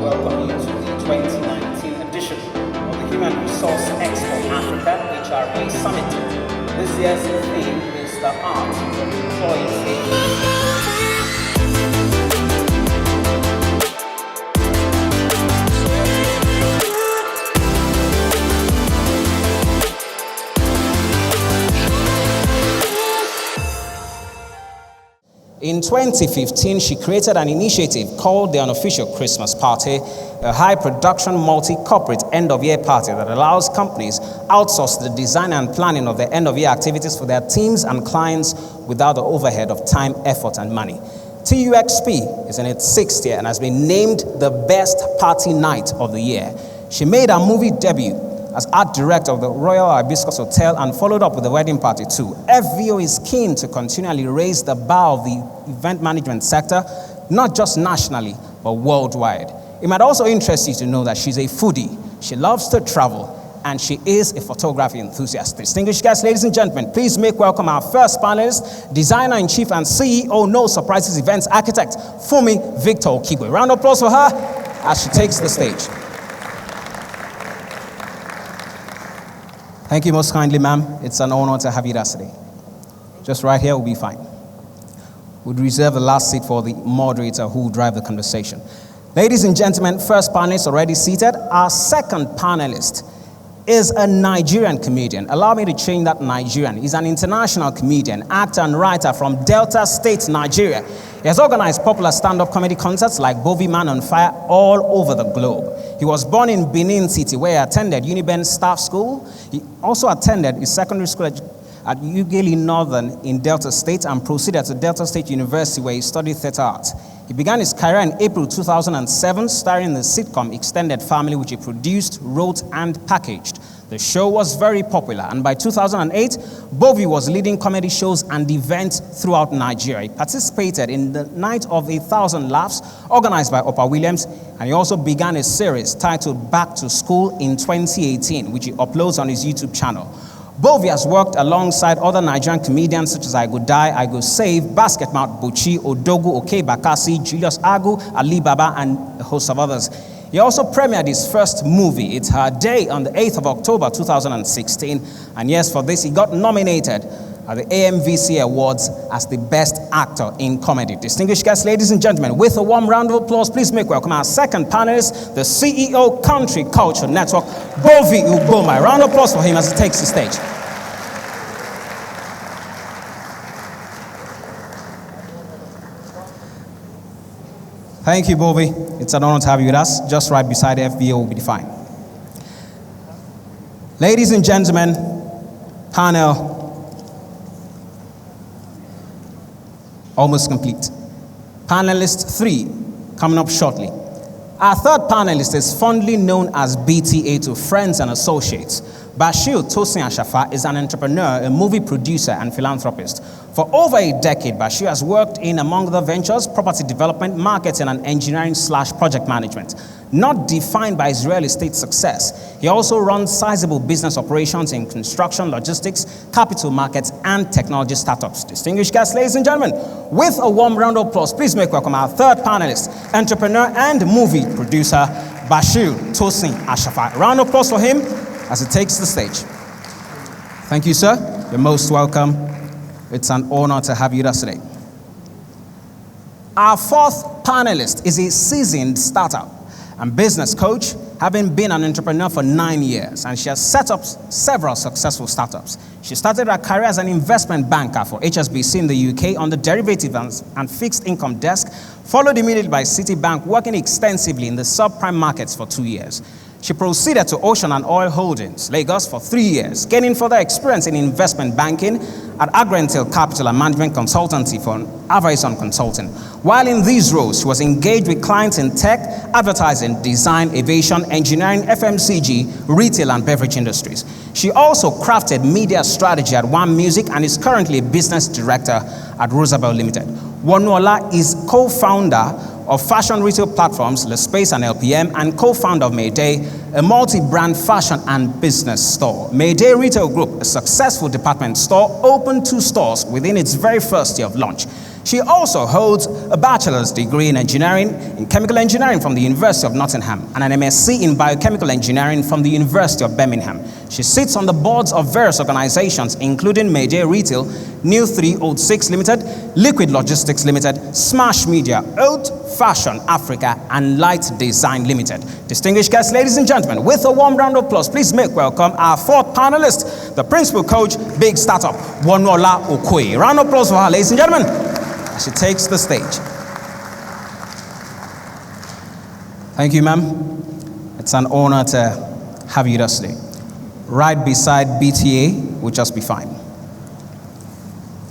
welcome you to the 2019 edition of the Human Resource Expo Africa HREA Summit. This year's theme is the art of employee engagement. In 2015, she created an initiative called the Unofficial Christmas Party, a high-production, multi-corporate end-of-year party that allows companies outsource the design and planning of their end-of-year activities for their teams and clients without the overhead of time, effort, and money. TUXP is in its 6th year and has been named the best party night of the year. She made her movie debut as art director of the Royal Hibiscus Hotel and followed up with the wedding party too. FVO is keen to continually raise the bar of the event management sector, not just nationally, but worldwide. It might also interest you to know that she's a foodie. She loves to travel, and she is a photography enthusiast. Distinguished guests, ladies and gentlemen, please make welcome our first panelist, designer-in-chief and CEO, No Surprises Events architect, Fumi Victor Okigwe. Round of applause for her as she takes the stage. Thank you most kindly, ma'am. It's an honor to have you with us today. Just right here will be fine. We'd reserve the last seat for the moderator who will drive the conversation. Ladies and gentlemen, first panelist already seated. Our second panelist is a Nigerian comedian. Allow me to change that Nigerian. He's an international comedian, actor and writer from Delta State, Nigeria. He has organized popular stand-up comedy concerts like Bovi Man on Fire all over the globe. He was born in Benin City, where he attended Uniben Staff School. He also attended his secondary school at Ughelli Northern in Delta State and proceeded to Delta State University, where he studied theater art. He began his career in April 2007, starring in the sitcom Extended Family, which he produced, wrote, and packaged. The show was very popular, and by 2008, Bovi was leading comedy shows and events throughout Nigeria. He participated in the Night of 1,000 Laughs, organized by Oprah Williams, and he also began a series titled Back to School in 2018, which he uploads on his YouTube channel. Bovi has worked alongside other Nigerian comedians such as I Go Die, I Go Save, Basketmouth Buchi, Odogu, Oke Bakasi, Julius Agu, Ali Baba, and a host of others. He also premiered his first movie, It's Her Day, on the 8th of October 2016. And yes, for this, he got nominated at the AMVC Awards as the Best Actor in Comedy. Distinguished guests, ladies and gentlemen, with a warm round of applause, please make welcome our second panelist, the CEO, Country Culture Network, Bovi Ugboma. A round of applause for him as he takes the stage. Thank you, Bovi. It's an honor to have you with us. Just right beside FBO will be fine. Ladies and gentlemen, panel almost complete. Panelist 3 coming up shortly. Our third panelist is fondly known as BTA to friends and associates. Bashir Tosin Ashafa is an entrepreneur, a movie producer, and philanthropist. For over a decade, Bashir has worked in, among other ventures, property development, marketing, and engineering/project management. Not defined by his real estate success, he also runs sizable business operations in construction, logistics, capital markets, and technology startups. Distinguished guests, ladies and gentlemen, with a warm round of applause, please make welcome our third panelist, entrepreneur and movie producer, Bashir Tosin Ashafa. A round of applause for him as he takes the stage. Thank you, sir. You're most welcome. It's an honor to have you with us today. Our fourth panelist is a seasoned startup and business coach, having been an entrepreneur for 9 years, and she has set up several successful startups. She started her career as an investment banker for HSBC in the UK on the derivative and fixed income desk, followed immediately by Citibank, working extensively in the subprime markets for 2 years. She proceeded to Ocean and Oil Holdings, Lagos, for 3 years, gaining further experience in investment banking at Agrentil Capital and Management Consultancy for Avison Consulting. While in these roles, she was engaged with clients in tech, advertising, design, aviation, engineering, FMCG, retail, and beverage industries. She also crafted media strategy at One Music and is currently a business director at Roosevelt Limited. Wonuola is co-founder of fashion retail platforms, Le Space and LPM, and co-founder of Mayday, a multi-brand fashion and business store. Mayday Retail Group, a successful department store, opened 2 stores within its very first year of launch. She also holds a bachelor's degree in engineering in chemical engineering from the University of Nottingham and an MSc in biochemical engineering from the University of Birmingham. She sits on the boards of various organizations, including Mayday Retail, New 306 Limited, Liquid Logistics Limited, Smash Media, Old Fashion Africa, and Light Design Limited. Distinguished guests, ladies and gentlemen, with a warm round of applause, please make welcome our fourth panelist, the principal coach, Big Startup, Wonuola Okoye. Round of applause for her, ladies and gentlemen, as she takes the stage. Thank you, ma'am. It's an honor to have you today. Right beside BTA will just be fine.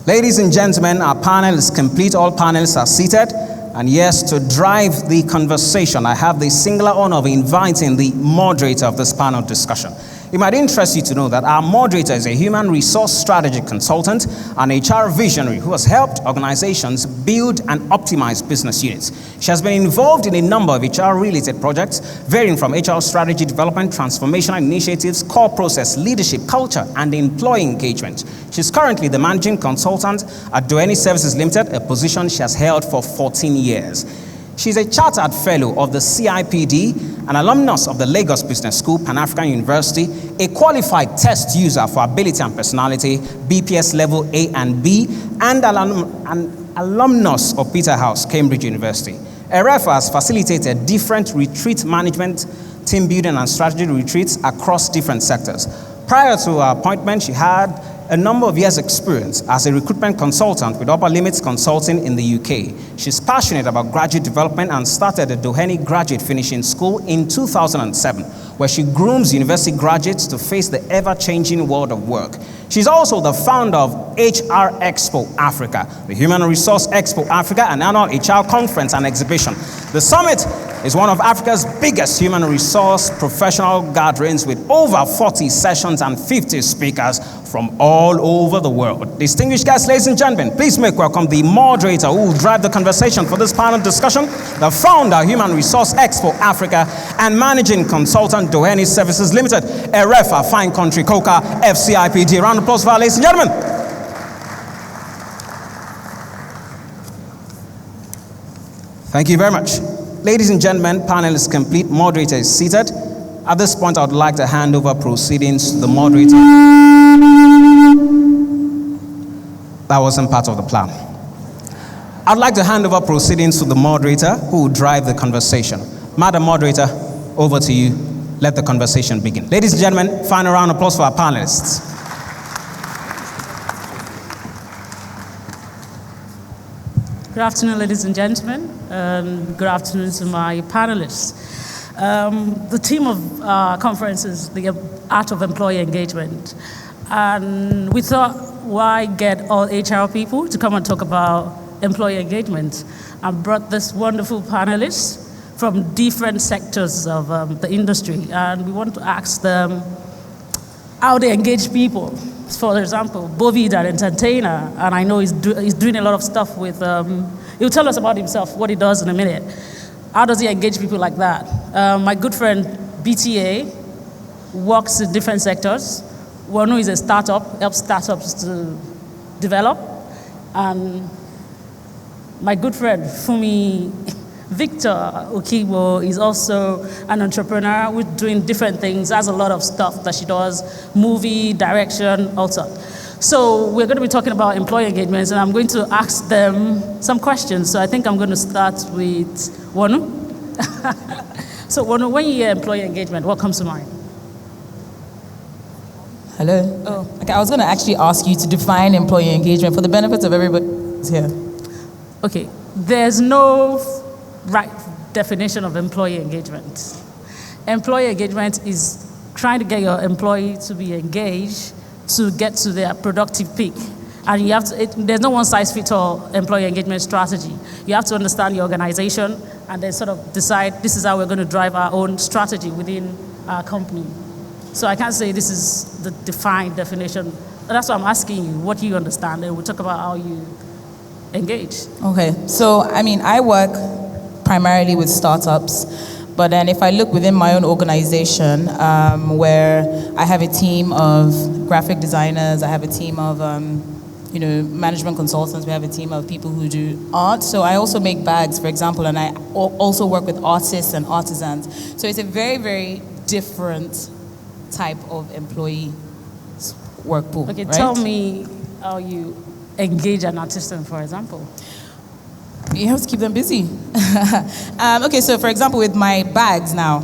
Ladies and gentlemen, our panel is complete. All panelists are seated. And yes, to drive the conversation, I have the singular honor of inviting the moderator of this panel discussion. It might interest you to know that our moderator is a human resource strategy consultant and HR visionary who has helped organizations build and optimize business units. She has been involved in a number of HR-related projects, varying from HR strategy development, transformational initiatives, core process, leadership, culture, and employee engagement. She's currently the managing consultant at Doheny Services Limited, a position she has held for 14 years. She's a chartered fellow of the CIPD, an alumnus of the Lagos Business School, Pan-African University, a qualified test user for ability and personality, BPS level A and B, and an alumnus of Peterhouse, Cambridge University. Erefa has facilitated different retreat management, team building, and strategy retreats across different sectors. Prior to her appointment, she had a number of years' experience as a recruitment consultant with Upper Limits Consulting in the UK. She's passionate about graduate development and started the Doheny Graduate Finishing School in 2007, where she grooms university graduates to face the ever-changing world of work. She's also the founder of HR Expo Africa, the Human Resource Expo Africa, an annual HR conference and exhibition. The summit is one of Africa's biggest human resource professional gatherings with over 40 sessions and 50 speakers from all over the world. Distinguished guests, ladies and gentlemen, please make welcome the moderator who will drive the conversation for this panel discussion, the founder, Human Resource Expo Africa, and managing consultant, Doheny Services Limited, erefa, Fine Country, Coca, FCIPD. Round of applause for our ladies and gentlemen. Thank you very much. Ladies and gentlemen, panel is complete, moderator is seated. At this point, I would like to hand over proceedings to the moderator. That wasn't part of the plan. I'd like to hand over proceedings to the moderator who will drive the conversation. Madam Moderator, over to you. Let the conversation begin. Ladies and gentlemen, final round of applause for our panelists. Good afternoon, ladies and gentlemen. Good afternoon to my panelists. The theme of our conference is the art of employee engagement. And we thought, why get all HR people to come and talk about employee engagement? I brought this wonderful panelists from different sectors of the industry. And we want to ask them how they engage people. For example, Bovi, an entertainer, and I know he's doing a lot of stuff with, he'll tell us about himself, what he does in a minute. How does he engage people like that? My good friend, BTA, works in different sectors. Wonu is a startup, helps startups to develop. And my good friend, Fumi Victor Okibo, is also an entrepreneur who's doing different things, has a lot of stuff that she does, movie, direction, also. So we're going to be talking about employee engagements, and I'm going to ask them some questions. So I think I'm going to start with Wonu. So Wonu, when you hear employee engagement, what comes to mind? Hello? Oh. Okay, I was going to actually ask you to define employee engagement for the benefit of everybody who's here. Okay, there's no right definition of employee engagement. Employee engagement is trying to get your employee to be engaged to get to their productive peak. And you have to, there's no one-size-fits-all employee engagement strategy. You have to understand your organization and then sort of decide this is how we're going to drive our own strategy within our company. So I can't say this is the defined definition. That's why I'm asking you, what do you understand? And we'll talk about how you engage. Okay, so I mean, I work primarily with startups, but then if I look within my own organization, where I have a team of graphic designers, I have a team of management consultants. We have a team of people who do art. So I also make bags, for example, and I also work with artists and artisans. So it's a very, very different type of employee work pool. Okay, right? tell me how you engage an artisan, for example. You have to keep them busy. Okay, so for example, with my bags now,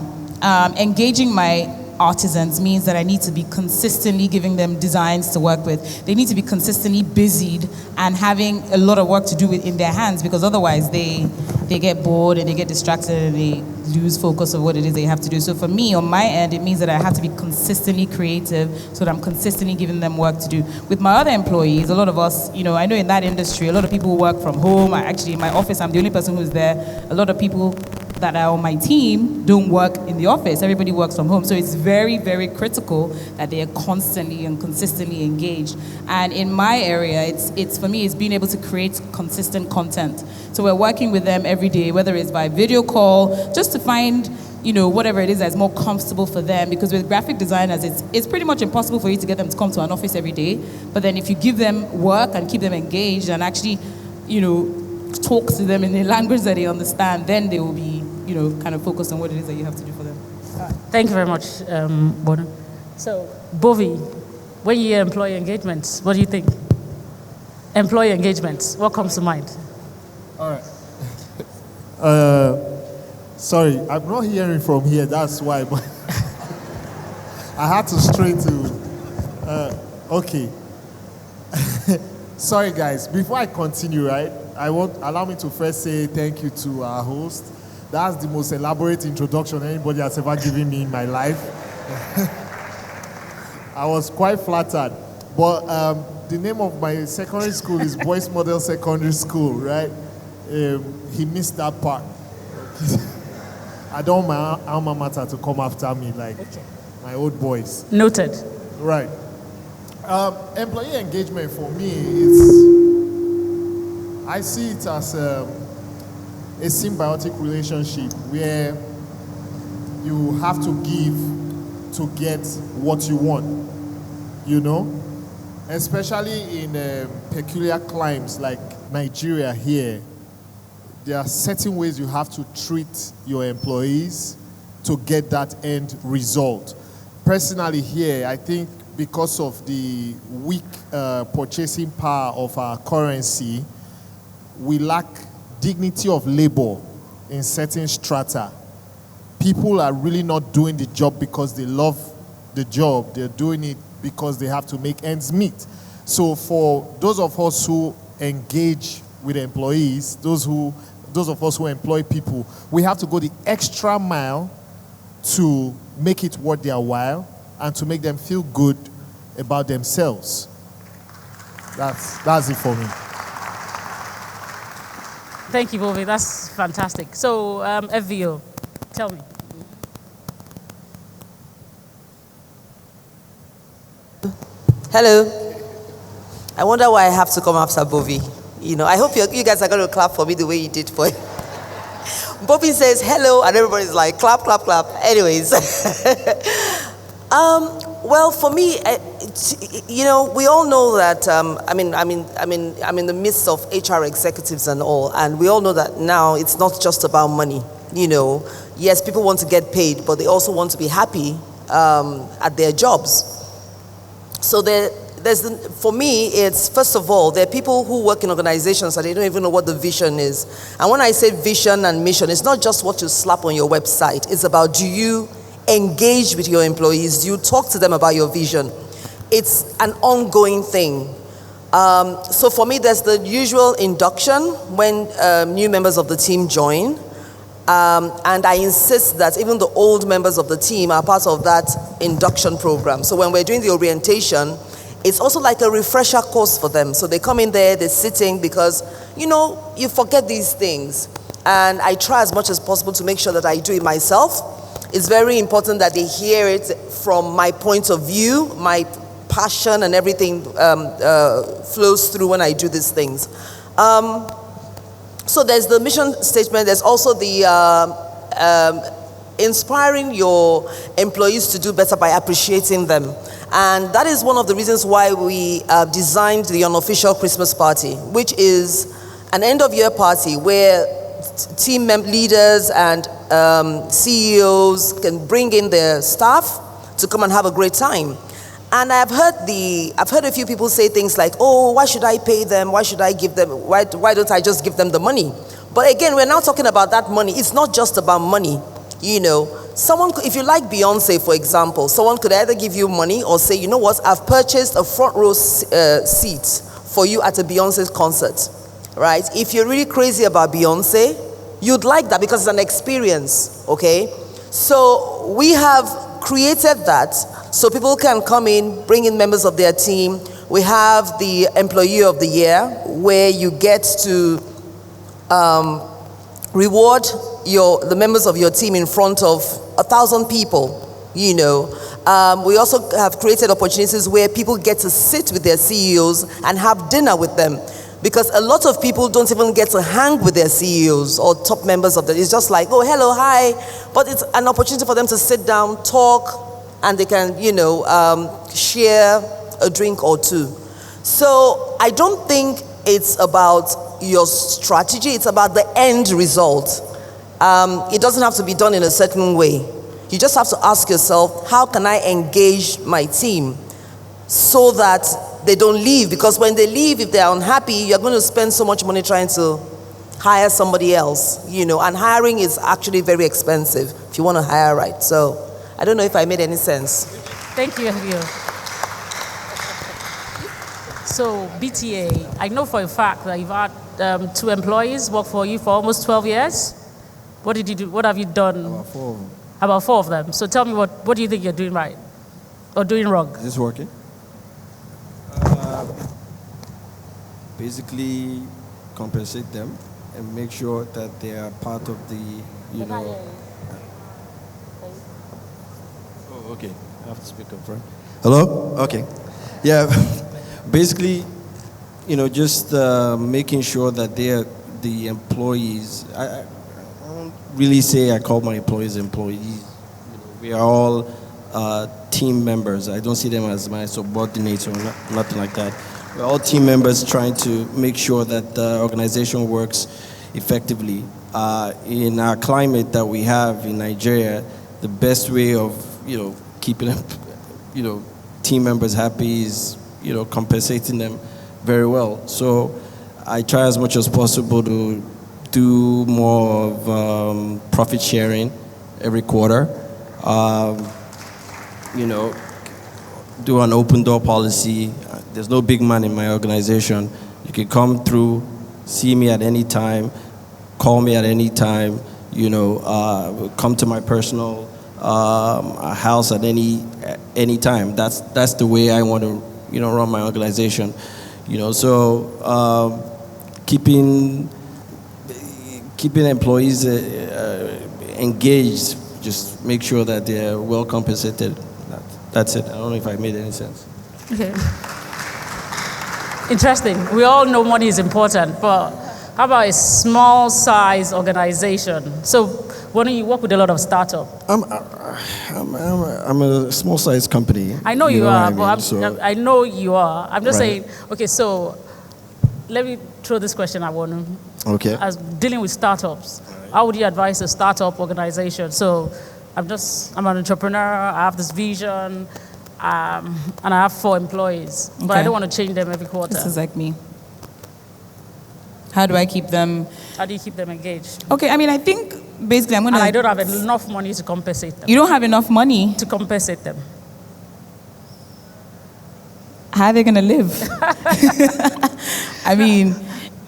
engaging my artisans means that I need to be consistently giving them designs to work with. They need to be consistently busied and having a lot of work to do in their hands, because otherwise they get bored and they get distracted and they lose focus of what it is they have to do. So for me, on my end, it means that I have to be consistently creative so that I'm consistently giving them work to do. With my other employees, a lot of us, I know in that industry, a lot of people work from home. In my office, I'm the only person who's there. A lot of people that are on my team don't work in the office. Everybody works from home. So it's very, very critical that they are constantly and consistently engaged. And in my area, it's for me, it's being able to create consistent content. So we're working with them every day, whether it's by video call, just to find, whatever it is that's more comfortable for them. Because with graphic designers, it's pretty much impossible for you to get them to come to an office every day. But then if you give them work and keep them engaged and actually, talk to them in a language that they understand, then they will be, kind of focused on what it is that you have to do for them. Thank you very much, Bono. So, Bovi, when you hear employee engagements, what do you think? Employee engagements, what comes to mind? All right. Sorry, I'm not hearing from here, that's why, but I had to stray to, okay. Sorry guys, before I continue, right, allow me to first say thank you to our host. That's the most elaborate introduction anybody has ever given me in my life. I was quite flattered. But the name of my secondary school is Boys Model Secondary School, right? He missed that part. I don't want my alma mater to come after me like my old boys. Noted. Right. Employee engagement for me, I see it as a symbiotic relationship where you have to give to get what you want, especially in peculiar climes like Nigeria here. There are certain ways you have to treat your employees to get that end result. Personally here, I think because of the weak purchasing power of our currency, we lack dignity of labor in certain strata. People are really not doing the job because they love the job. They're doing it because they have to make ends meet. So for those of us who engage with employees, those of us who employ people, we have to go the extra mile to make it worth their while and to make them feel good about themselves. That's it for me. Thank you, Bovi. That's fantastic. So, FVO, tell me. Hello. I wonder why I have to come after Bovi. I hope you guys are going to clap for me the way you did for him. Bovi says hello, and everybody's like clap, clap, clap. Anyways, well, for me, we all know that. I'm in the midst of HR executives and all, and we all know that now it's not just about money. Yes, people want to get paid, but they also want to be happy at their jobs. So for me, it's first of all, there are people who work in organizations and they don't even know what the vision is. And when I say vision and mission, it's not just what you slap on your website. It's about, do you engage with your employees? Do you talk to them about your vision? It's an ongoing thing. So for me, there's the usual induction when new members of the team join. And I insist that even the old members of the team are part of that induction program. So when we're doing the orientation, it's also like a refresher course for them. So they come in there, they're sitting because, you forget these things. And I try as much as possible to make sure that I do it myself. It's very important that they hear it from my point of view, my passion and everything flows through when I do these things. So there's the mission statement. There's also the inspiring your employees to do better by appreciating them. And that is one of the reasons why we designed the unofficial Christmas party, which is an end-of-year party where team leaders and CEOs can bring in their staff to come and have a great time. And I've heard a few people say things like, oh, why should I pay them? Why should I give them? Why don't I just give them the money? But again, we're now talking about that money. It's not just about money, you know. Someone, if you like Beyonce, for example, someone could either give you money or say, you know what, I've purchased a front row seat for you at a Beyonce concert, right? If you're really crazy about Beyonce, you'd like that because it's an experience, okay? So we have created that so people can come in, bring in members of their team. We have the Employee of the Year, where you get to reward the members of your team in front of 1,000 people, you know. We also have created opportunities where people get to sit with their CEOs and have dinner with them, because a lot of people don't even get to hang with their CEOs or top members of it's just like, oh, hello, hi. But it's an opportunity for them to sit down, talk, and they can, you know, share a drink or two. So I don't think it's about your strategy, it's about the end result. It doesn't have to be done in a certain way. You just have to ask yourself, how can I engage my team so that they don't leave? Because when they leave, if they're unhappy, you're going to spend so much money trying to hire somebody else, you know, and hiring is actually very expensive if you want to hire right. So I don't know if I made any sense. Thank you, Evio. So BTA, I know for a fact that you've had 2 employees work for you for almost 12 years. What did you do? What have you done? About 4 of them. About 4 of them. So tell me, what do you think you're doing right or doing wrong? Is this working? Basically, compensate them and make sure that they are part of the, you know. Oh, okay. I have to speak up front. Hello? Okay. Yeah. Basically, you know, just making sure that they are the employees. I don't really say I call my employees employees. You know, we are all team members. I don't see them as my subordinates or nothing like that. We're all team members trying to make sure that the organization works effectively. In our climate that we have in Nigeria, the best way of, you know, keeping, you know, team members happy is, you know, compensating them very well. So I try as much as possible to do more of profit sharing every quarter. You know, do an open door policy. There's no big man in my organization. You can come through, see me at any time, call me at any time, you know, come to my personal house at any time. That's the way I want to, you know, run my organization. You know, so keeping employees engaged, just make sure that they're well compensated. That's it. I don't know if I made any sense. Okay. Interesting. We all know money is important, but how about a small size organization? So why don't you work with a lot of startups? I'm a small size company. I know you are, but I I know you are. I'm just Right. saying, okay, so let me throw this question at Wonu. Okay. As dealing with startups, how would you advise a startup organization? So I'm an entrepreneur, I have this vision, and I have 4 employees, but I don't want to change them every quarter. This is like me. How do I keep them? How do you keep them engaged? Okay, I mean, I think basically I'm going to... And I don't have enough money to compensate them. You don't have enough money? To compensate them. How are they going to live? I mean,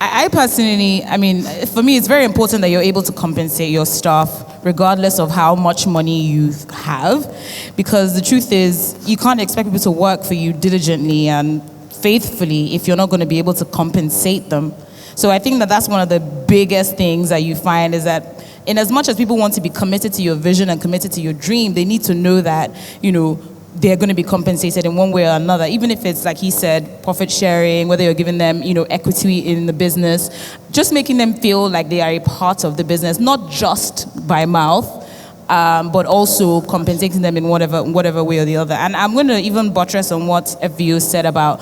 I personally, I mean, for me, it's very important that you're able to compensate your staff regardless of how much money you have, because the truth is you can't expect people to work for you diligently and faithfully if you're not going to be able to compensate them. So I think that that's one of the biggest things that you find is that in as much as people want to be committed to your vision and committed to your dream, they need to know that, you know, they're going to be compensated in one way or another, even if it's, like he said, profit sharing, whether you're giving them, you know, equity in the business, just making them feel like they are a part of the business, not just by mouth, but also compensating them in whatever way or the other. And I'm going to even buttress on what FVO said about,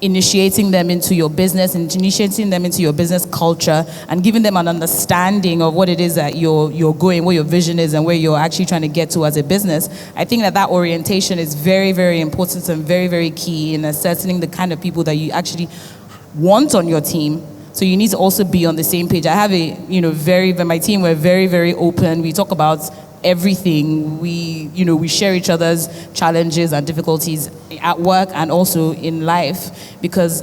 initiating them into your business and initiating them into your business culture and giving them an understanding of what it is that you're going, what your vision is and where you're actually trying to get to as a business. I think that orientation is very, very important and very, very key in ascertaining the kind of people that you actually want on your team. So you need to also be on the same page. I have my team, we're very, very open. We talk about everything. We share each other's challenges and difficulties at work and also in life, because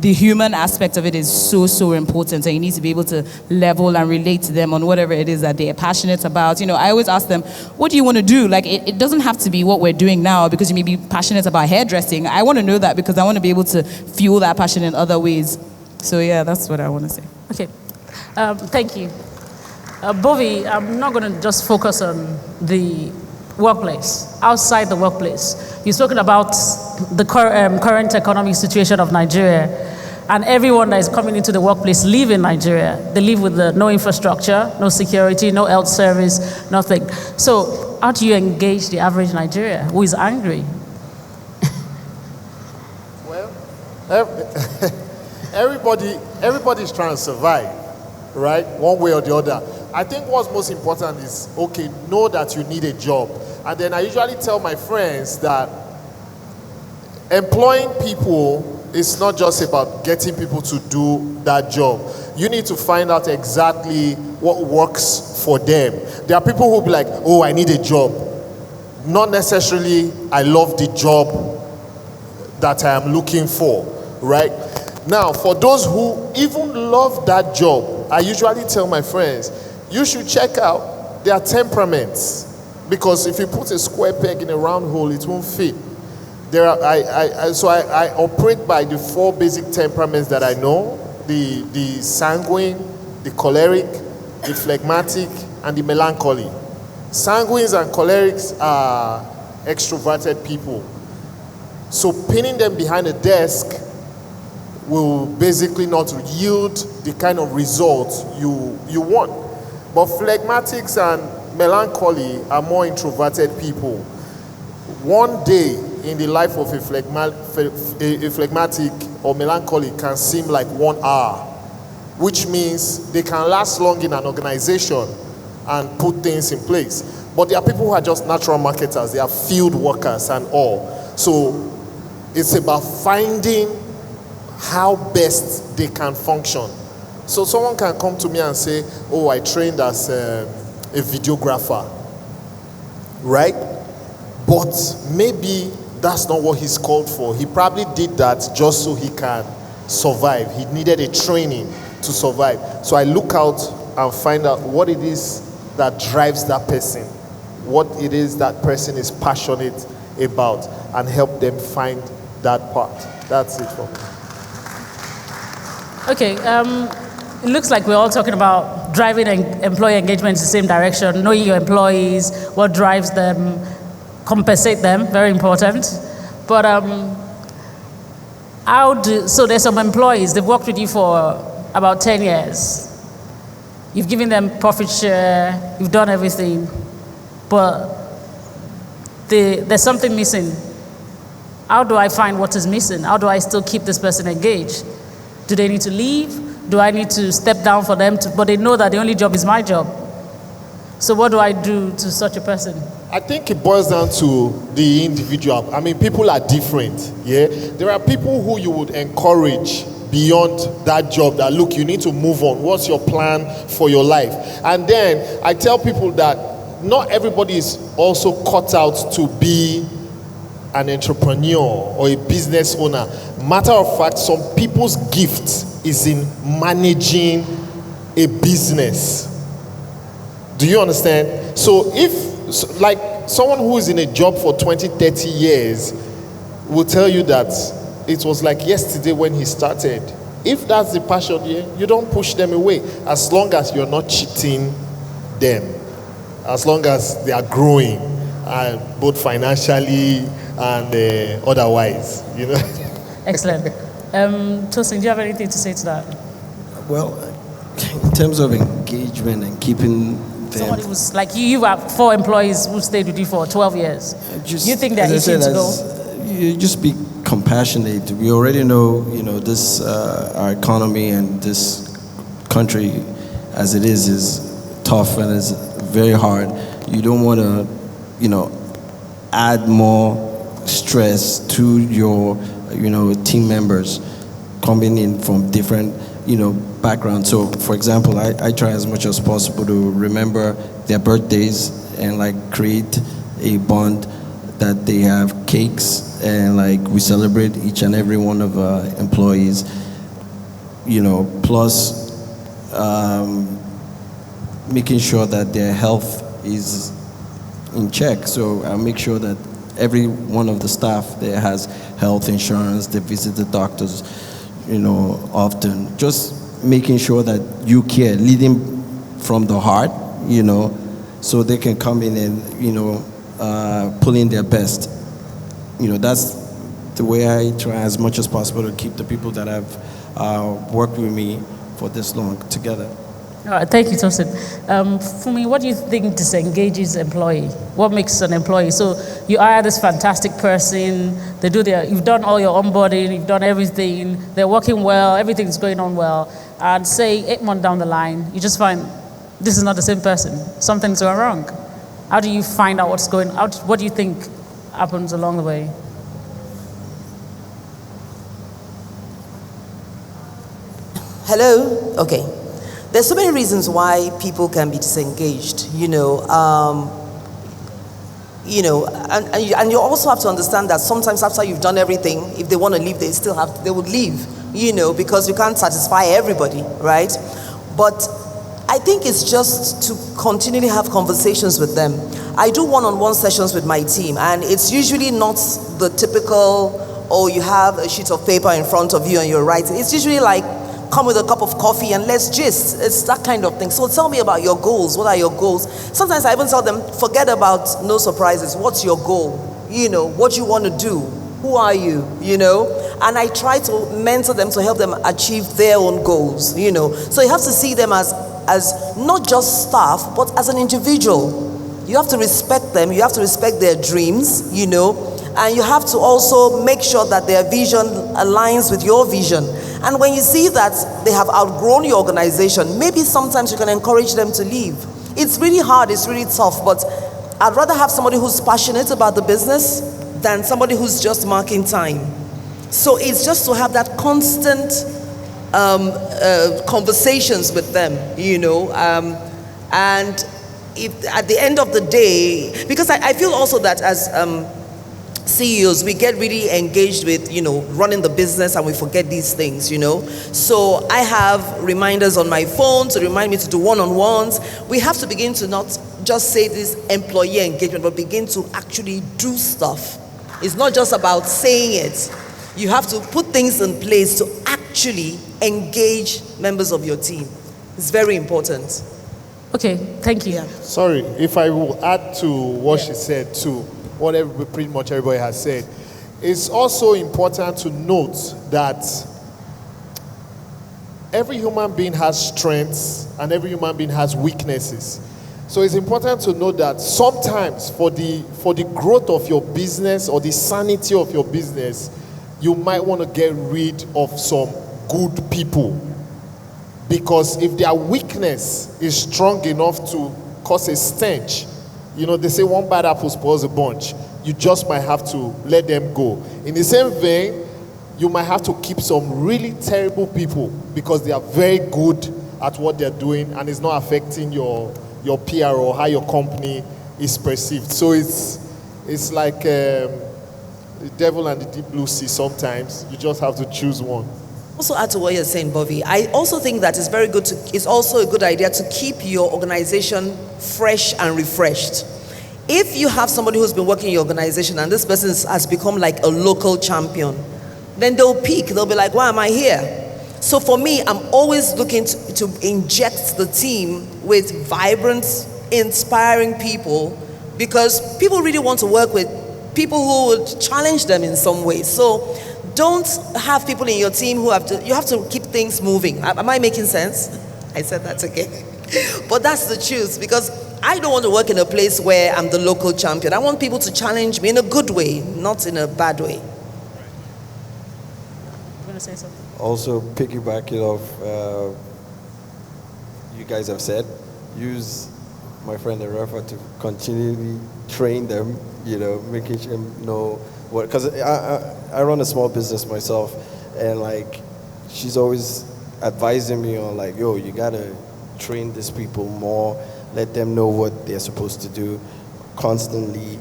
the human aspect of it is so, so important. And you need to be able to level and relate to them on whatever it is that they're passionate about. I always ask them, what do you want to do? Like, it doesn't have to be what we're doing now because you may be passionate about hairdressing. I want to know that because I want to be able to fuel that passion in other ways. So yeah, that's what I want to say. Okay, thank you. Bovi, I'm not going to just focus on the workplace. Outside the workplace, you've spoken about the current economic situation of Nigeria, and everyone that is coming into the workplace live in Nigeria. They live with no infrastructure, no security, no health service, nothing. So how do you engage the average Nigerian who is angry? Well, everybody's trying to survive, right? One way or the other. I think what's most important is, okay, know that you need a job. And then I usually tell my friends that employing people is not just about getting people to do that job. You need to find out exactly what works for them. There are people who be like, oh, I need a job. Not necessarily, I love the job that I am looking for, right? Now, for those who even love that job, I usually tell my friends, you should check out their temperaments, because if you put a square peg in a round hole, it won't fit. I operate by the 4 basic temperaments that I know: the sanguine, the choleric, the phlegmatic, and the melancholy. Sanguines and cholerics are extroverted people. So pinning them behind a desk will basically not yield the kind of results you want. But phlegmatics and melancholy are more introverted people. One day in the life of a phlegmatic or melancholy can seem like 1 hour, which means they can last long in an organization and put things in place. But there are people who are just natural marketers, they are field workers and all. So it's about finding how best they can function. So someone can come to me and say, oh, I trained as a videographer, right? But maybe that's not what he's called for. He probably did that just so he can survive. He needed a training to survive. So I look out and find out what it is that drives that person, what it is that person is passionate about, and help them find that part. That's it for me. Okay, it looks like we're all talking about driving employee engagement in the same direction, knowing your employees, what drives them, compensate them, very important. But so there's some employees, they've worked with you for about 10 years. You've given them profit share, you've done everything, but there's something missing. How do I find what is missing? How do I still keep this person engaged? Do they need to leave? Do I need to step down for them? But they know that the only job is my job. So what do I do to such a person? I think it boils down to the individual. I mean, people are different, yeah? There are people who you would encourage beyond that job that, look, you need to move on. What's your plan for your life? And then I tell people that not everybody is also cut out to be an entrepreneur or a business owner. Matter of fact, some people's gift is in managing a business. Do you understand? So if, like, someone who is in a job for 20, 30 years will tell you that it was like yesterday when he started. If that's the passion, you don't push them away, as long as you're not cheating them, as long as they are growing, both financially and otherwise, you know. Excellent. Tosin, do you have anything to say to that? Well, in terms of engagement and keeping Somebody who's like you have 4 employees who stayed with you for 12 years. You think they're itching to go? You just be compassionate. We already know, this our economy and this country, as it is tough and is very hard. You don't want to, add more stress to your, team members coming in from different, backgrounds. So, for example, I try as much as possible to remember their birthdays and create a bond that they have cakes and we celebrate each and every one of our employees. Plus making sure that their health is in check. So I make sure that every one of the staff there has health insurance. They visit the doctors, often. Just making sure that you care, leading from the heart, so they can come in and, pull in their best. That's the way I try as much as possible to keep the people that have worked with me for this long together. All right, thank you, Tosin. For me, what do you think disengages employee? What makes an employee? So you hire this fantastic person, you've done all your onboarding, you've done everything, they're working well, everything's going on well, and say 8 months down the line, you just find this is not the same person, something's going wrong. How do you find out what's going on? What do you think happens along the way? Hello? Okay. There's so many reasons why people can be disengaged, and you also have to understand that sometimes after you've done everything, if they want to leave, they would leave, because you can't satisfy everybody, right? But I think it's just to continually have conversations with them. I do one-on-one sessions with my team, and it's usually not the typical, you have a sheet of paper in front of you and you're writing. It's usually come with a cup of coffee and let's gist. It's that kind of thing. So tell me about your goals. What are your goals? Sometimes I even tell them, forget about no surprises. What's your goal? What you want to do. Who are you? And I try to mentor them to help them achieve their own goals. So you have to see them as not just staff, but as an individual. You have to respect them. You have to respect their dreams, and you have to also make sure that their vision aligns with your vision. And when you see that they have outgrown your organization, maybe sometimes you can encourage them to leave. It's really hard, it's really tough, but I'd rather have somebody who's passionate about the business than somebody who's just marking time. So it's just to have that constant conversations with them, and if at the end of the day, because I feel also that as CEOs, we get really engaged with, running the business and we forget these things, So I have reminders on my phone to remind me to do one-on-ones. We have to begin to not just say this employee engagement, but begin to actually do stuff. It's not just about saying it. You have to put things in place to actually engage members of your team. It's very important. Okay, thank you. Yeah. Sorry, if I will add to what she said too, pretty much everybody has said. It's also important to note that every human being has strengths and every human being has weaknesses. So it's important to know that sometimes for the growth of your business or the sanity of your business, you might want to get rid of some good people. Because if their weakness is strong enough to cause a stench, they say one bad apple spoils a bunch. You just might have to let them go. In the same vein, you might have to keep some really terrible people because they are very good at what they're doing and it's not affecting your PR or how your company is perceived. So it's like the devil and the deep blue sea sometimes. You just have to choose one. Also add to what you're saying, Bovi. I also think that it's also a good idea to keep your organization fresh and refreshed. If you have somebody who's been working in your organization and this person has become like a local champion, then they'll peak. They'll be like, why am I here? So for me, I'm always looking to inject the team with vibrant, inspiring people because people really want to work with people who will challenge them in some way. So don't have people in your team you have to keep things moving. Am I making sense? I said that again. But that's the truth because I don't want to work in a place where I'm the local champion. I want people to challenge me in a good way, not in a bad way. You want to say something? Also, piggybacking off you guys have said, use my friend erefa to continually train them, making sure know what, because I run a small business myself, and like she's always advising me on like, yo, you gotta train these people more, let them know what they're supposed to do constantly,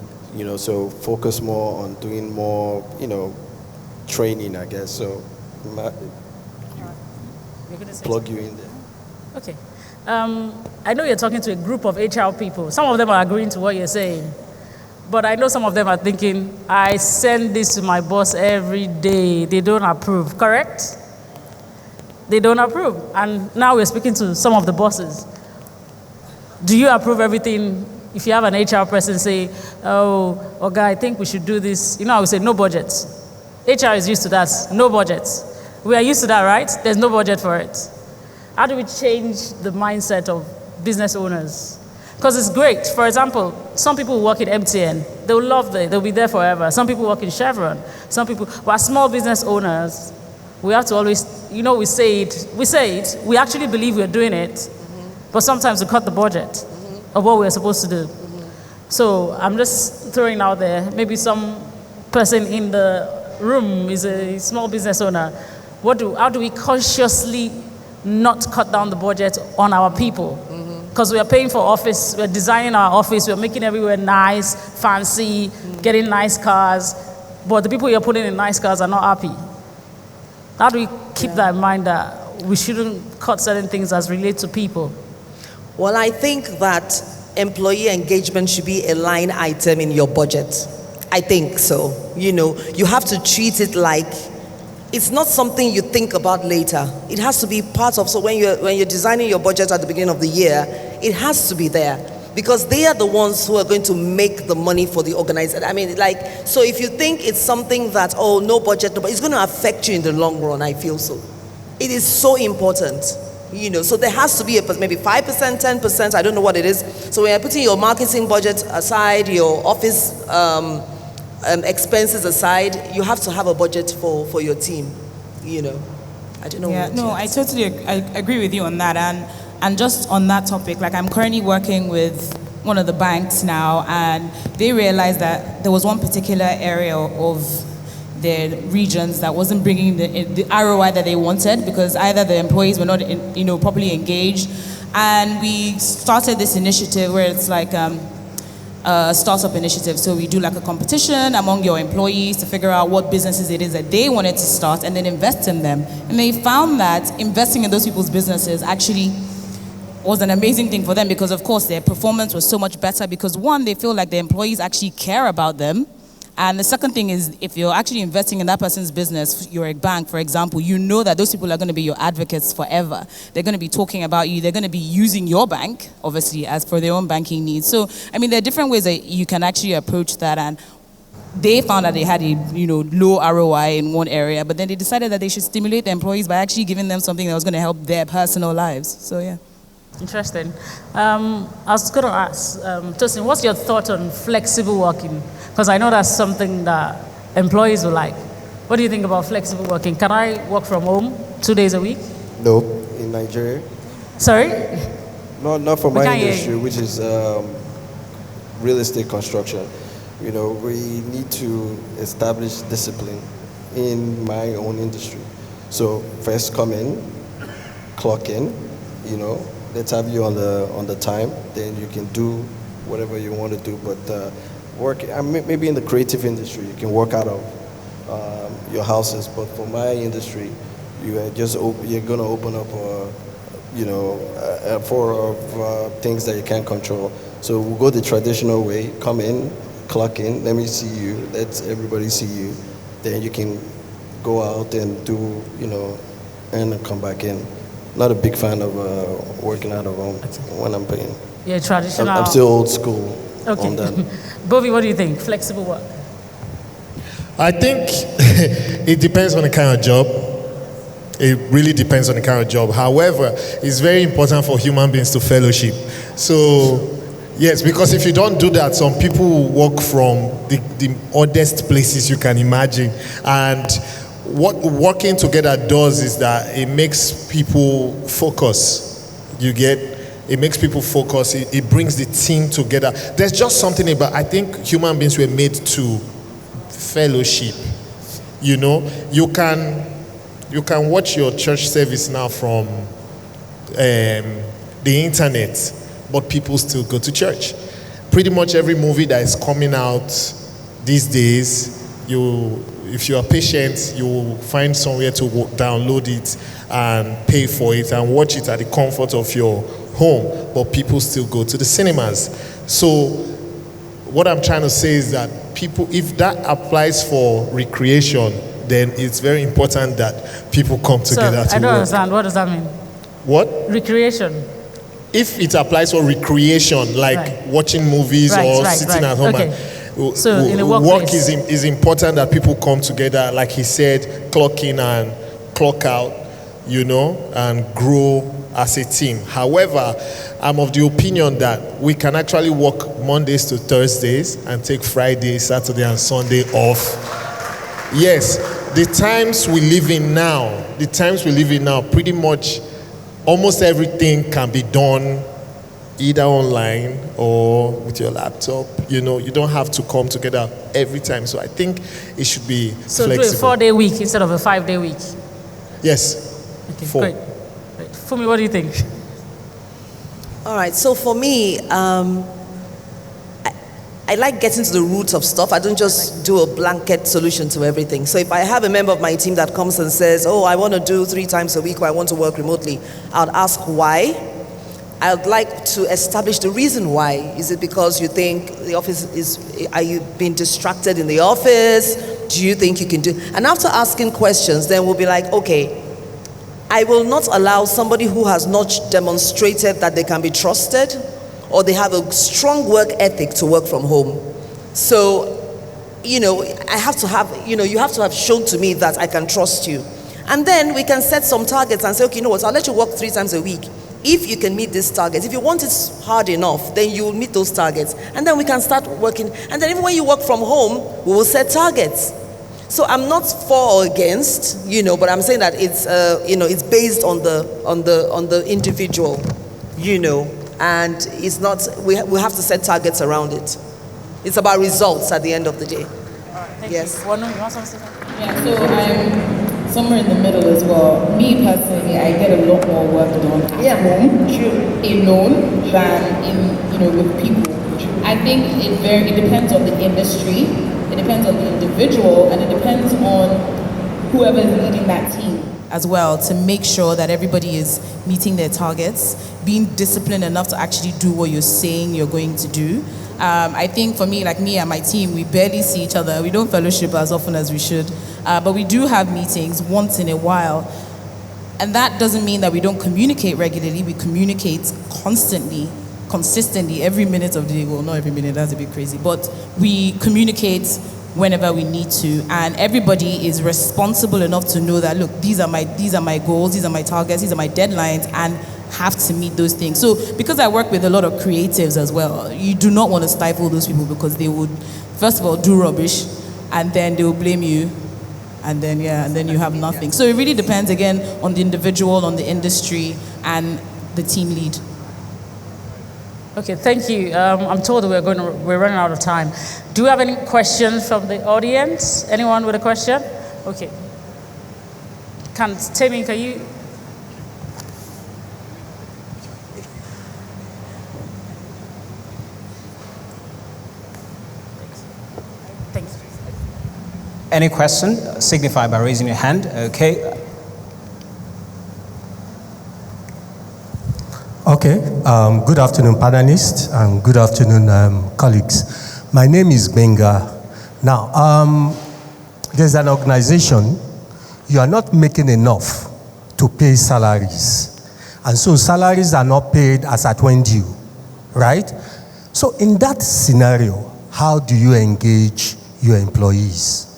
so focus more on doing more, training, I guess. So plug you in there. Okay. I know you're talking to a group of HR people. Some of them are agreeing to what you're saying. But I know some of them are thinking, I send this to my boss every day. They don't approve, correct? They don't approve. And now we're speaking to some of the bosses. Do you approve everything? If you have an HR person say, oh, Oga, I think we should do this. I would say, no budget. HR is used to that, no budget. We are used to that, right? There's no budget for it. How do we change the mindset of business owners? Because it's great. For example, some people work in MTN. They'll love it. They'll be there forever. Some people work in Chevron. Some people, but as small business owners, we have to always, we say it. We actually believe we're doing it, but sometimes we cut the budget of what we're supposed to do. So I'm just throwing out there, maybe some person in the room is a small business owner. How do we consciously not cut down the budget on our people? Because we are paying for office, we're designing our office, we're making everywhere nice, fancy, getting nice cars, but the people you're putting in nice cars are not happy. How do we keep that in mind that we shouldn't cut certain things as relate to people? Well, I think that employee engagement should be a line item in your budget. I think so. You have to treat it like it's not something you think about later. It has to be part of, so when you're designing your budget at the beginning of the year, it has to be there. Because they are the ones who are going to make the money for the organizer. So if you think it's something that, oh, no budget, but it's going to affect you in the long run, I feel so. It is so important, so there has to be maybe 5%, 10%, I don't know what it is. So when you're putting your marketing budget aside, your office expenses aside, you have to have a budget for your team, I don't know. Yeah, no, I totally agree with you on that. And just on that topic, like I'm currently working with one of the banks now, and they realized that there was one particular area of their regions that wasn't bringing the ROI that they wanted, because either the employees were not properly engaged. And we started this initiative where it's like a startup initiative. So we do like a competition among your employees to figure out what businesses it is that they wanted to start and then invest in them. And they found that investing in those people's businesses actually was an amazing thing for them, because of course their performance was so much better, because one, they feel like the employees actually care about them. And the second thing is, if you're actually investing in that person's business, you're a bank, for example, you know that those people are going to be your advocates forever. They're going to be talking about you. They're going to be using your bank, obviously, as for their own banking needs. So, there are different ways that you can actually approach that. And they found that they had a low ROI in one area, but then they decided that they should stimulate the employees by actually giving them something that was going to help their personal lives. So, yeah. Interesting. I was going to ask, Tosin, what's your thought on flexible working? Because I know that's something that employees will like. What do you think about flexible working? Can I work from home 2 days a week? No, in Nigeria. Sorry? Not for my industry, which is real estate construction. We need to establish discipline in my own industry. So first come in, clock in, let's have you on the time, then you can do whatever you want to do. But work, maybe in the creative industry, you can work out of your houses. But for my industry, you're going to open up for things that you can't control. So we'll go the traditional way. Come in, clock in. Let me see you. Let everybody see you. Then you can go out and do and come back in. Not a big fan of working out of home when I'm paying. Yeah, traditional. I'm still old school. Okay. On that. Bovi, what do you think? Flexible work? I think it depends on the kind of job. It really depends on the kind of job. However, it's very important for human beings to fellowship. So Yes, because if you don't do that, some people will work from the oddest places you can imagine. And what working together does is that it makes people focus. You get? It makes people focus. It brings the team together. There's just something about, I think human beings were made to fellowship. You know, you can watch your church service now from the internet, but people still go to church. Pretty much every movie that is coming out these days, if you are patient, you will find somewhere to download it and pay for it and watch it at the comfort of your home, but people still go to the cinemas. So what I'm trying to say is that people, if that applies for recreation, then it's very important that people come together to work. I don't understand. What does that mean? What? Recreation. If it applies for recreation, like watching movies or sitting at home. Okay. So in the workplace. Work is important that people come together, like he said, clock in and clock out, you know, and grow as a team. However, I'm of the opinion that we can actually work Mondays to Thursdays and take Friday, Saturday, and Sunday off. Yes, the times we live in now, pretty much almost everything can be done either online or with your laptop. You know, you don't have to come together every time. So I think it should be flexible. So do a 4-day week instead of a 5-day week? Yes. Okay, 4. great. Fumi, what do you think? All right, so for me, I like getting to the root of stuff. I don't just do a blanket solution to everything. So if I have a member of my team that comes and says, oh, I want to do 3 times a week or I want to work remotely, I'd ask why. I'd like to establish the reason why. Is it because you think the office are you being distracted in the office? Do you think you can do? And after asking questions, then we'll be like, okay, I will not allow somebody who has not demonstrated that they can be trusted or they have a strong work ethic to work from home. So, you know, I have to have, you know, you have to have shown to me that I can trust you. And then we can set some targets and say, okay, you know what, I'll let you work 3 times a week. If you can meet these targets, if you want it hard enough, then you will meet those targets. And then we can start working. And then even when you work from home, we will set targets. So I'm not for or against, you know, but I'm saying that it's, you know, it's based on the individual, you know, and it's not, we have to set targets around it. It's about results at the end of the day. Thank yes. You. Wonu, you want something? Yeah, so I'm somewhere in the middle as well. Me personally, I get a lot more work done at home, alone, than in, you know, with people. I think it depends on the industry, it depends on the individual, and it depends on whoever is leading that team as well, to make sure that everybody is meeting their targets, being disciplined enough to actually do what you're saying you're going to do. I think for me, like me and my team, we barely see each other. We don't fellowship as often as we should, but we do have meetings once in a while. And that doesn't mean that we don't communicate regularly. We communicate constantly, consistently, every minute of the day. Well, not every minute, that's a bit crazy, but we communicate whenever we need to, and everybody is responsible enough to know that, look, these are my goals, these are my targets, these are my deadlines, and have to meet those things. So because I work with a lot of creatives as well, you do not want to stifle those people, because they would, first of all, do rubbish, and then they will blame you, and then you have nothing. So it really depends, again, on the individual, on the industry, and the team lead. Okay, thank you. I'm told we're running out of time. Do we have any questions from the audience? Anyone with a question? Okay. Temi, can you? Thanks. Any question? Signify by raising your hand. Okay. Okay, good afternoon, panelists, and good afternoon, colleagues. My name is Benga. Now, there's an organization, you are not making enough to pay salaries. And so salaries are not paid as at when due, right? So in that scenario, how do you engage your employees?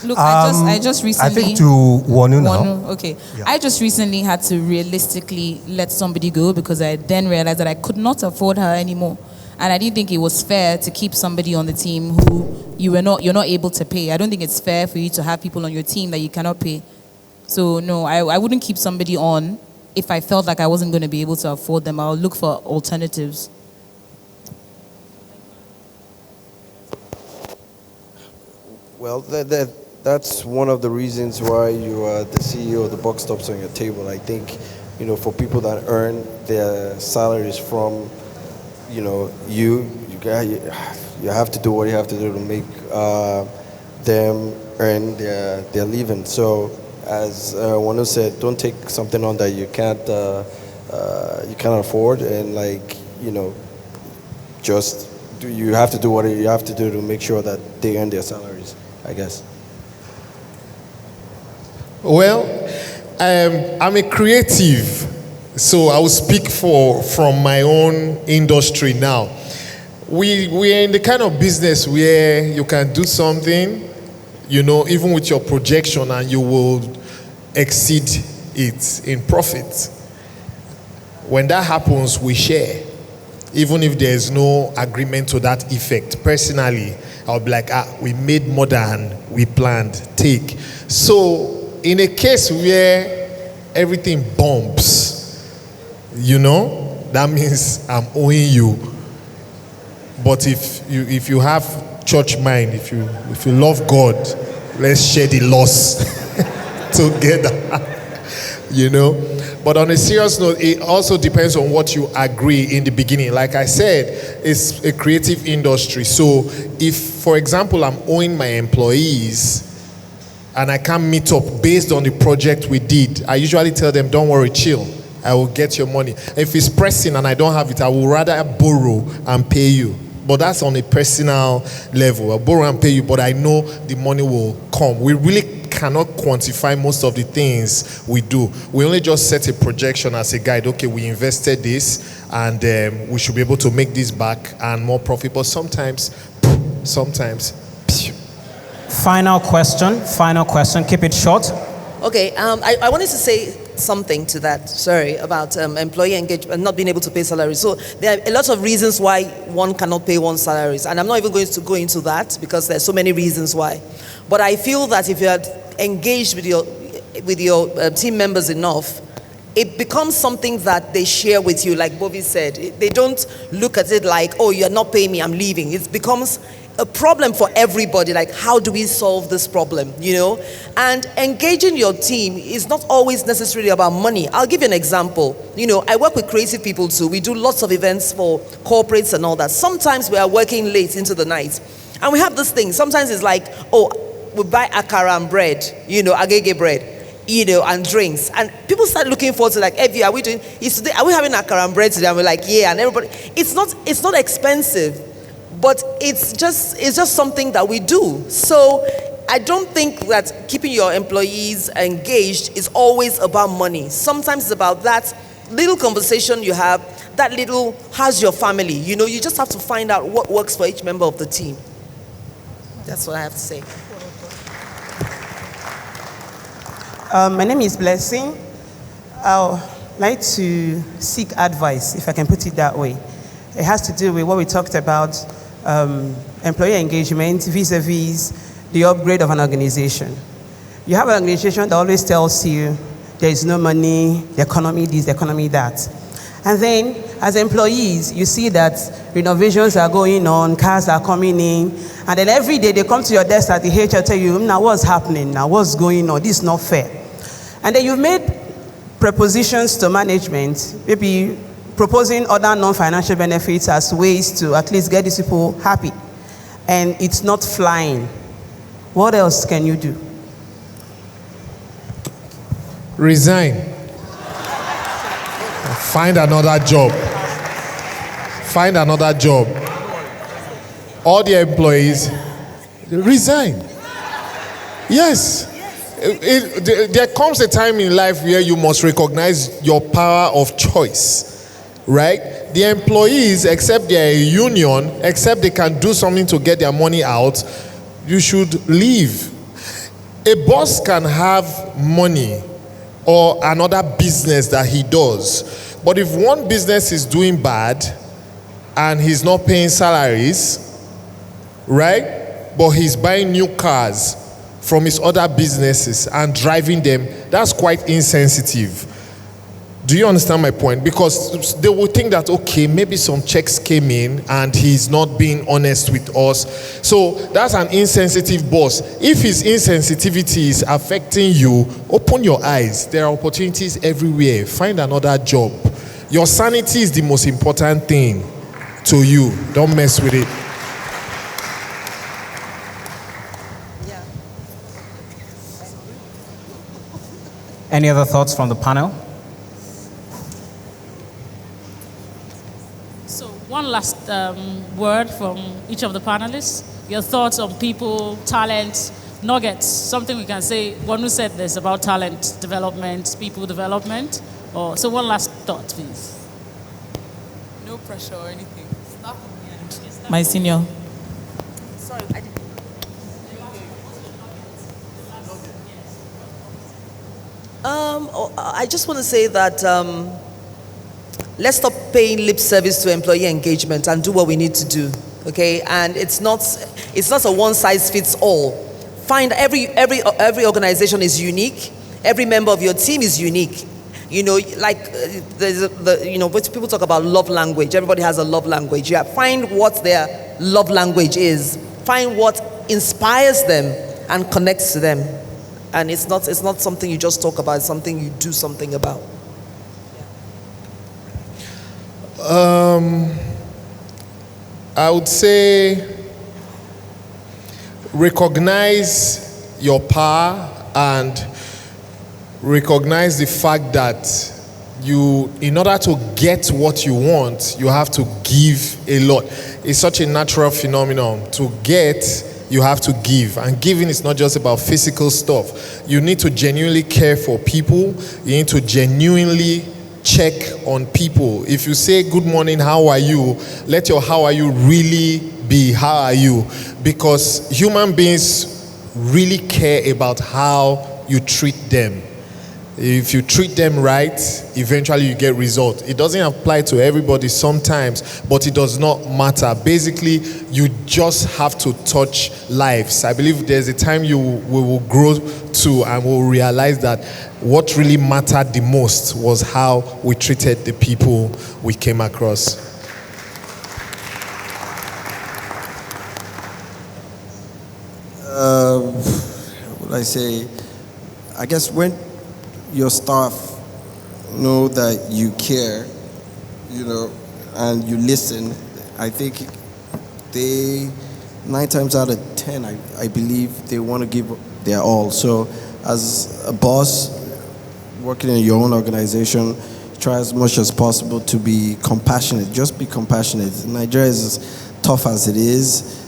Look, I just recently. I think to wonuola. Okay. Yeah. I just recently had to realistically let somebody go because I then realized that I could not afford her anymore. And I didn't think it was fair to keep somebody on the team who you're not able to pay. I don't think it's fair for you to have people on your team that you cannot pay. So no, I wouldn't keep somebody on if I felt like I wasn't going to be able to afford them. I'll look for alternatives. Well, that's one of the reasons why you are the CEO of the buck stops on your table. I think, for people that earn their salaries from, you have to do what you have to do to make them earn their living. So, as Wanu said, don't take something on that you can't afford, and you have to do what you have to do to make sure that they earn their salaries, I guess. Well, I'm a creative, so I will speak from my own industry now. We're in the kind of business where you can do something, even with your projection, and you will exceed it in profit. When that happens, we share, even if there's no agreement to that effect. Personally, I'll be like, we made more than we planned, take. So, in a case where everything bumps, that means I'm owing you. But if you have church mind, if you love God, let's share the loss together. But on a serious note, it also depends on what you agree in the beginning. Like I said, it's a creative industry. So if, for example, I'm owing my employees and I can't meet up based on the project we did, I usually tell them, don't worry, chill. I will get your money. If it's pressing and I don't have it, I will rather borrow and pay you. But that's on a personal level. I'll borrow and pay you, but I know the money will come. We really cannot quantify most of the things we do. We only just set a projection as a guide. Okay, we invested this, and we should be able to make this back and more profit. But sometimes. Final question. Keep it short. Okay, I wanted to say something to that, about employee engagement, not being able to pay salaries. So there are a lot of reasons why one cannot pay one's salaries. And I'm not even going to go into that because there's so many reasons why. But I feel that if you're engaged with your team members enough, it becomes something that they share with you, like Bovi said. They don't look at it like, oh, you're not paying me, I'm leaving. It becomes a problem for everybody, like how do we solve this problem, And engaging your team is not always necessarily about money. I'll give you an example. I work with creative people too. We do lots of events for corporates and all that. Sometimes we are working late into the night. And we have this thing. Sometimes it's like, oh, we buy akara and bread, agege bread, and drinks. And people start looking forward to like, are we having akara and bread today? And we're like, yeah, and everybody, it's not expensive. But it's just something that we do. So I don't think that keeping your employees engaged is always about money. Sometimes it's about that little conversation you have, that little, how's your family? You just have to find out what works for each member of the team. That's what I have to say. My name is Blessing. I would like to seek advice, if I can put it that way. It has to do with what we talked about, employee engagement vis-a-vis the upgrade of an organization. You have an organization that always tells you there is no money, the economy this, the economy that. And then, as employees, you see that renovations are going on, cars are coming in, and then every day they come to your desk at the HR tell you, now what's happening, now what's going on, this is not fair. And then you've made propositions to management, maybe proposing other non-financial benefits as ways to at least get these people happy. And it's not flying. What else can you do? Resign. Find another job. Find another job. All the employees, resign. Yes. There comes a time in life where you must recognize your power of choice. Right? The employees, except they're a union, except they can do something to get their money out, you should leave. A boss can have money or another business that he does, but if one business is doing bad and he's not paying salaries, right, but he's buying new cars from his other businesses and driving them, that's quite insensitive. Do you understand my point? Because they will think that, okay, maybe some checks came in and he's not being honest with us. So that's an insensitive boss. If his insensitivity is affecting you, open your eyes. There are opportunities everywhere. Find another job. Your sanity is the most important thing to you. Don't mess with it. Any other thoughts from the panel? So one last word from each of the panelists. Your thoughts on people, talent, nuggets, something we can say. Wonu said this about talent development, people development. So one last thought, please. No pressure or anything. Start from the end. My senior. Sorry, I didn't. I just want to say that let's stop paying lip service to employee engagement and do what we need to do, okay? And it's not a one size fits all. Find every organization is unique. Every member of your team is unique. You know, like when people talk about love language, everybody has a love language. You find what their love language is. Find what inspires them and connects to them. And it's not something you just talk about, it's something you do something about. I would say recognize your power and recognize the fact that in order to get what you want, you have to give a lot. It's such a natural phenomenon. To get, you have to give. And giving is not just about physical stuff. You need to genuinely care for people. You need to genuinely check on people. If you say, good morning, how are you? Let your how are you really be, how are you? Because human beings really care about how you treat them. If you treat them right, eventually you get results. It doesn't apply to everybody sometimes, but it does not matter. Basically, you just have to touch lives. I believe there's a time we will grow to and we'll realize that what really mattered the most was how we treated the people we came across. What would I say? I guess when your staff know that you care, and you listen, I think 9 times out of 10, I believe they want to give their all. So as a boss working in your own organization, try as much as possible to be compassionate. Just be compassionate. Nigeria is as tough as it is.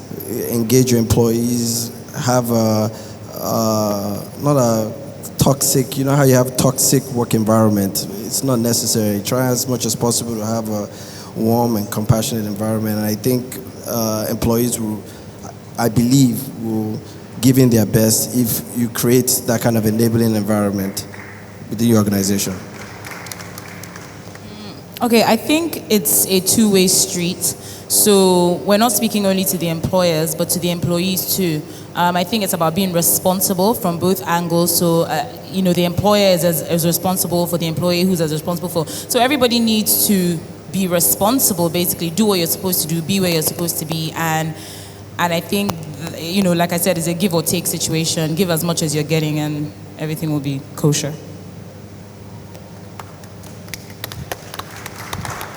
Engage your employees. Have not a toxic, you know how you have toxic work environment. It's not necessary. Try as much as possible to have a warm and compassionate environment. And I think employees will give in their best if you create that kind of enabling environment within your organization. Okay, I think it's a two-way street. So we're not speaking only to the employers, but to the employees too. I think it's about being responsible from both angles. So, the employer is as responsible for the employee who's as responsible for. So everybody needs to be responsible, basically do what you're supposed to do, be where you're supposed to be. And I think, like I said, it's a give or take situation. Give as much as you're getting and everything will be kosher.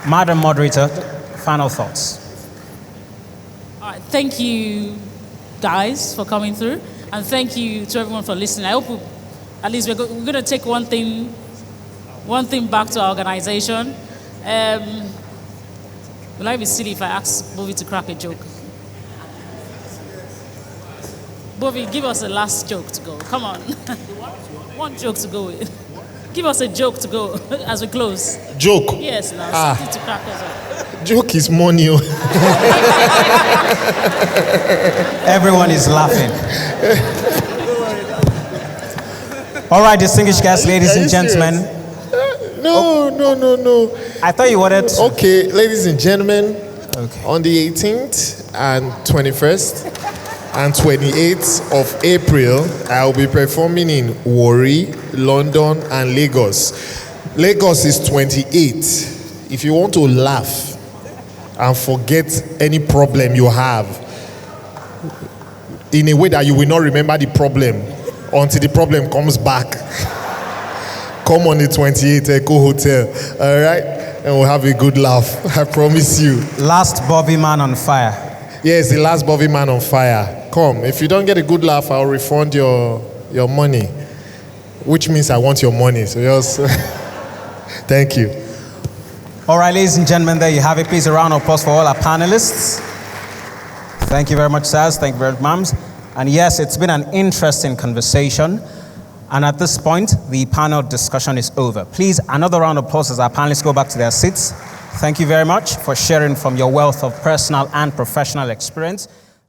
Madam Moderator, final thoughts. All right, thank you, guys, for coming through, and thank you to everyone for listening. I hope at least we're going to take one thing back to our organization. Will I be silly if I ask Bovi to crack a joke? Bovi, give us a last joke to go. Come on. One joke to go with. Give us a joke to go as we close. Joke? Yes, now. Something to crack us up. Joke is money. Everyone is laughing. All right, distinguished guests, ladies and gentlemen. No. I thought you wanted to. Okay, ladies and gentlemen, Okay. on the 18th and 21st and 28th of April, I will be performing in Warri, London, and Lagos. Lagos is 28. If you want to laugh and forget any problem you have in a way that you will not remember the problem until the problem comes back, come on the 28th Echo Hotel, all right? And we'll have a good laugh, I promise you. Last bovi man on fire. Yes, the last bovi man on fire. Come, if you don't get a good laugh, I'll refund your money, which means I want your money, so just thank you. All right, ladies and gentlemen, there you have it. Please, a round of applause for all our panelists. Thank you very much, sirs. Thank you very much, ma'ams. And yes, it's been an interesting conversation. And at this point, the panel discussion is over. Please, another round of applause as our panelists go back to their seats. Thank you very much for sharing from your wealth of personal and professional experience.